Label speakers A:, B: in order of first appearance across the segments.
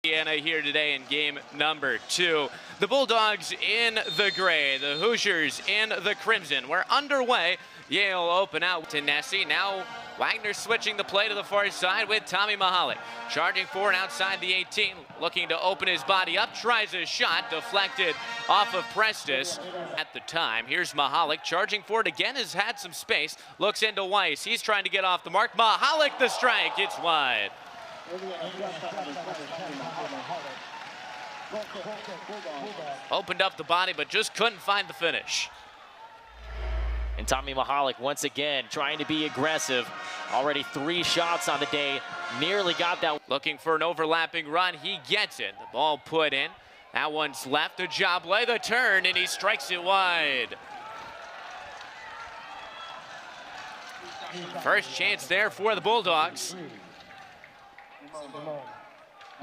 A: Indiana here today in game number 2. The Bulldogs in the gray, the Hoosiers in the crimson. We're underway. Yale open out to Nessie. Now Wagner switching the play to the far side with Tommy Mahalik. Charging forward outside the 18, looking to open his body up, tries a shot, deflected off of Prestis at the time. Here's Mahalik charging forward again, has had some space, looks into Weiss. He's trying to get off the mark. Mahalik the strike, it's wide. Opened up the body, but just couldn't find the finish.
B: And Tommy Mahalik once again trying to be aggressive. Already 3 shots on the day, nearly got that.
A: Looking for an overlapping run, he gets it. The ball put in. That one's left, a job lay, the turn, and he strikes it wide. First chance there for the Bulldogs.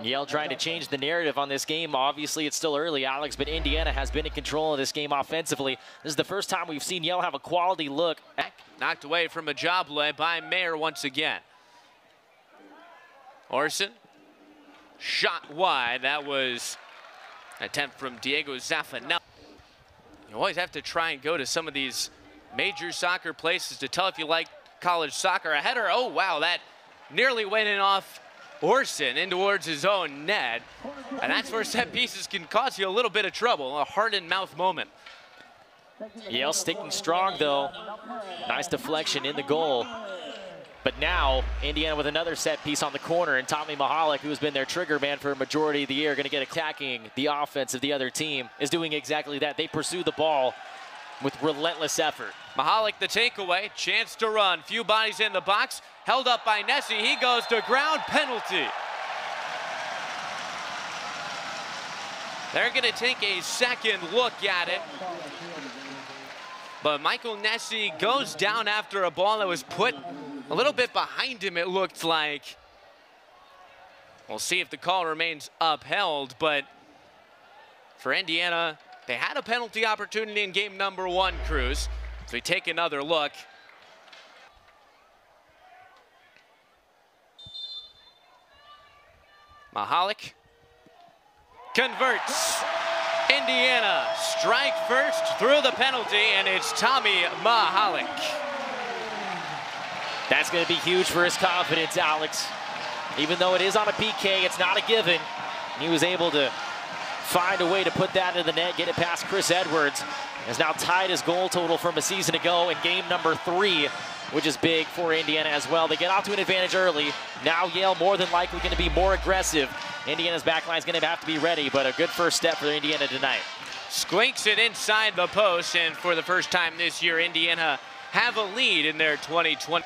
B: Yale trying to change the narrative on this game. Obviously, it's still early, Alex, but Indiana has been in control of this game offensively. This is the first time we've seen Yale have a quality look.
A: Knocked away from a job lay by Mayer once again. Orson, shot wide. That was an attempt from Diego Zaffanel. You always have to try and go to some of these major soccer places to tell if you like college soccer. A header, oh wow, that nearly went in off Orson in towards his own net. And that's where set pieces can cause you a little bit of trouble, a heart-and-mouth moment.
B: Yale sticking strong, though. Nice deflection in the goal. But now, Indiana with another set piece on the corner, and Tommy Mahalik, who has been their trigger man for a majority of the year, going to get attacking the offense of the other team, is doing exactly that. They pursue the ball with relentless effort.
A: Mahalik the takeaway, chance to run, few bodies in the box, held up by Nessie, he goes to ground, penalty. They're gonna take a second look at it. But Michael Nessie goes down after a ball that was put a little bit behind him, it looked like. We'll see if the call remains upheld, but for Indiana, they had a penalty opportunity in game number 1, Cruz. So we take another look. Mahalik converts. Indiana strike first through the penalty, and it's Tommy Mahalik.
B: That's going to be huge for his confidence, Alex. Even though it is on a PK, it's not a given. He was able to find a way to put that in the net, get it past Chris Edwards. Has now tied his goal total from a season ago in game number 3, which is big for Indiana as well. They get off to an advantage early. Now Yale more than likely going to be more aggressive. Indiana's backline is going to have to be ready, but a good first step for Indiana tonight.
A: Squinks it inside the post, and for the first time this year, Indiana have a lead in their 2020.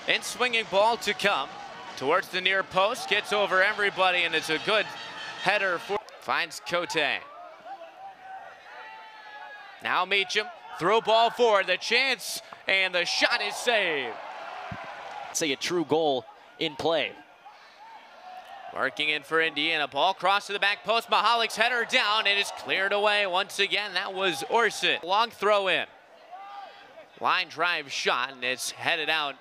A: And swinging ball to come towards the near post, gets over everybody, and it's a good header for, finds Cote. Now Meacham, throw ball forward, the chance, and the shot is saved.
B: Say a true goal in play.
A: Working in for Indiana, ball cross to the back post, Mahalik's header down, and it's cleared away once again. That was Orson. Long throw in. Line drive shot, and it's headed out.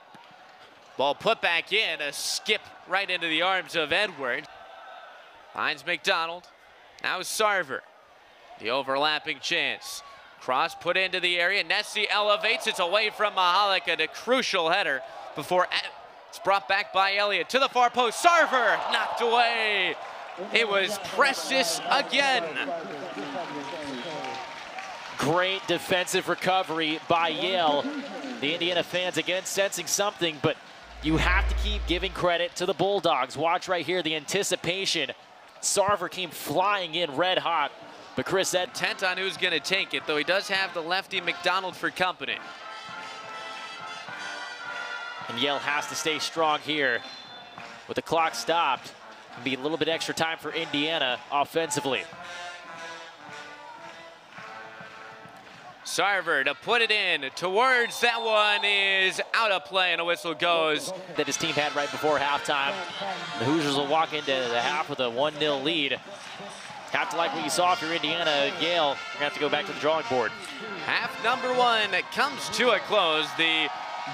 A: Ball put back in, a skip right into the arms of Edwards. Finds McDonald, now Sarver. The overlapping chance. Cross put into the area, Nessie elevates, it's away from Mahalik, and a crucial header before it's brought back by Elliott to the far post. Sarver knocked away. It was Prestis again.
B: Great defensive recovery by Yale. The Indiana fans again sensing something, but you have to keep giving credit to the Bulldogs. Watch right here, the anticipation. Sarver came flying in red hot, but Chris said
A: intent on who's gonna take it, though he does have the lefty McDonald for company.
B: And Yale has to stay strong here. With the clock stopped, it'll be a little bit extra time for Indiana offensively.
A: Sarver to put it in towards, that one is out of play, and a whistle goes.
B: That his team had right before halftime. The Hoosiers will walk into the half with a 1-0 lead. Have to like what you saw if you're Indiana. Yale, you're gonna have to go back to the drawing board.
A: Half number 1 comes to a close. The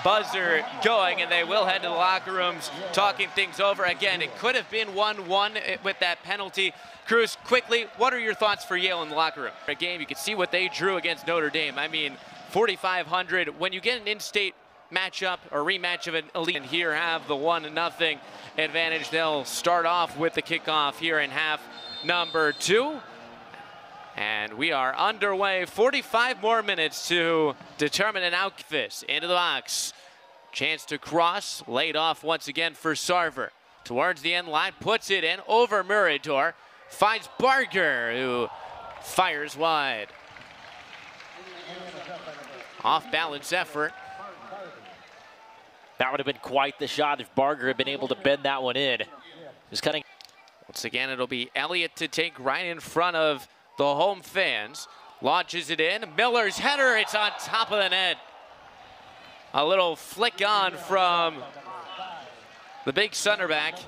A: buzzer going, and they will head to the locker rooms talking things over. Again, it could have been 1-1 with that penalty. Cruz, quickly, what are your thoughts for Yale in the locker room? A game, you can see what they drew against Notre Dame. I mean, 4,500. When you get an in-state matchup or rematch of an elite, and here have the 1-0 advantage. They'll start off with the kickoff here in half number 2. And we are underway. 45 more minutes to determine an outfit. Into the box. Chance to cross. Laid off once again for Sarver. Towards the end line. Puts it in over Murador. Finds Barger, who fires wide. Off-balance effort.
B: That would have been quite the shot if Barger had been able to bend that one in. Just cutting.
A: Once again, it'll be Elliott to take right in front of the home fans. Launches it in. Miller's header. It's on top of the net. A little flick on from the big center back.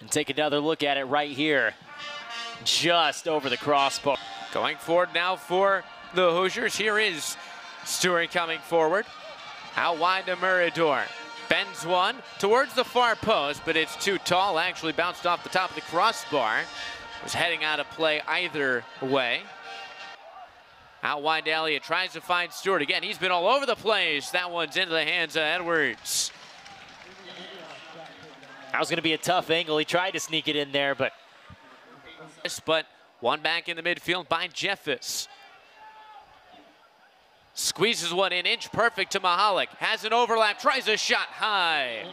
B: And take another look at it right here. Just over the crossbar.
A: Going forward now for the Hoosiers. Here is Stewart coming forward. Out wide to Murador. Bends one towards the far post, but it's too tall. Actually bounced off the top of the crossbar. Was heading out of play either way. Out wide to Elliott. Tries to find Stewart again. He's been all over the place. That one's into the hands of Edwards.
B: That was going to be a tough angle. He tried to sneak it in there, but
A: one back in the midfield by Jeffis. Squeezes one in, inch perfect to Mahalik. Has an overlap, tries a shot high.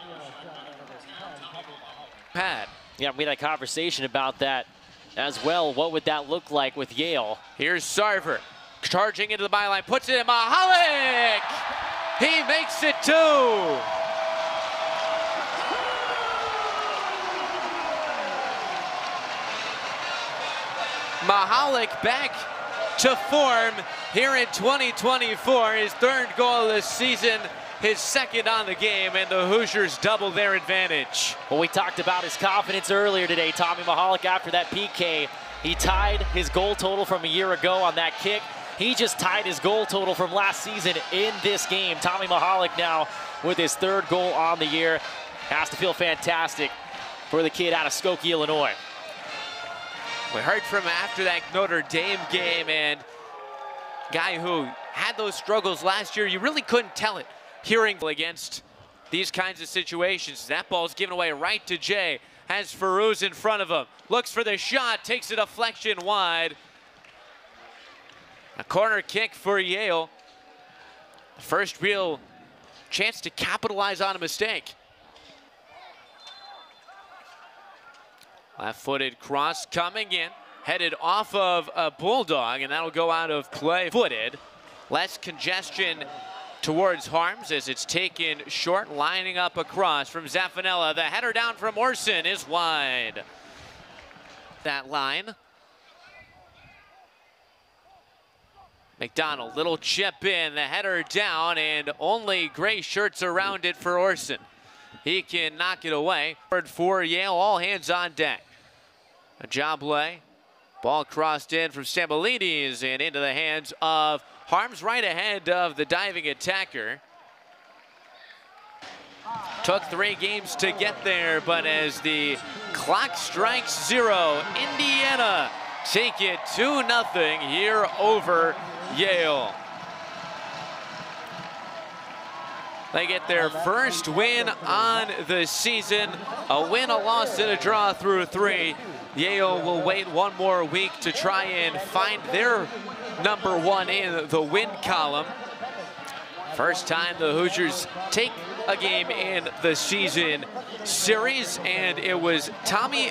A: Pat.
B: Yeah, we had a conversation about that as well. What would that look like with Yale?
A: Here's Sarver, charging into the byline, puts it in Mahalik! He makes it 2! Mahalik back to form here in 2024. His 3rd goal of the season, his 2nd on the game, and the Hoosiers double their advantage.
B: Well, we talked about his confidence earlier today. Tommy Mahalik, after that PK, he tied his goal total from a year ago on that kick. He just tied his goal total from last season in this game. Tommy Mahalik now with his 3rd goal on the year. Has to feel fantastic for the kid out of Skokie, Illinois.
A: We heard from him after that Notre Dame game, and guy who had those struggles last year, you really couldn't tell it hearing against these kinds of situations. That ball's given away right to Jay. Has Farouz in front of him. Looks for the shot, takes a deflection wide. A corner kick for Yale. First real chance to capitalize on a mistake. Left-footed cross coming in, headed off of a Bulldog, and that'll go out of play. Footed, less congestion towards Harms as it's taken short, lining up across from Zaffanella. The header down from Orson is wide. That line. McDonald, little chip in, the header down, and only gray shirts around it for Orson. He can knock it away. For Yale, all hands on deck. A job lay. Ball crossed in from Stambolidis and into the hands of Harms, right ahead of the diving attacker. Took 3 games to get there, but as the clock strikes 0, Indiana take it 2-0 here over Yale. They get their first win on the season. A win, a loss, and a draw through 3. Yale will wait one more week to try and find their number 1 in the win column. First time the Hoosiers take a game in the season series, and it was Tommy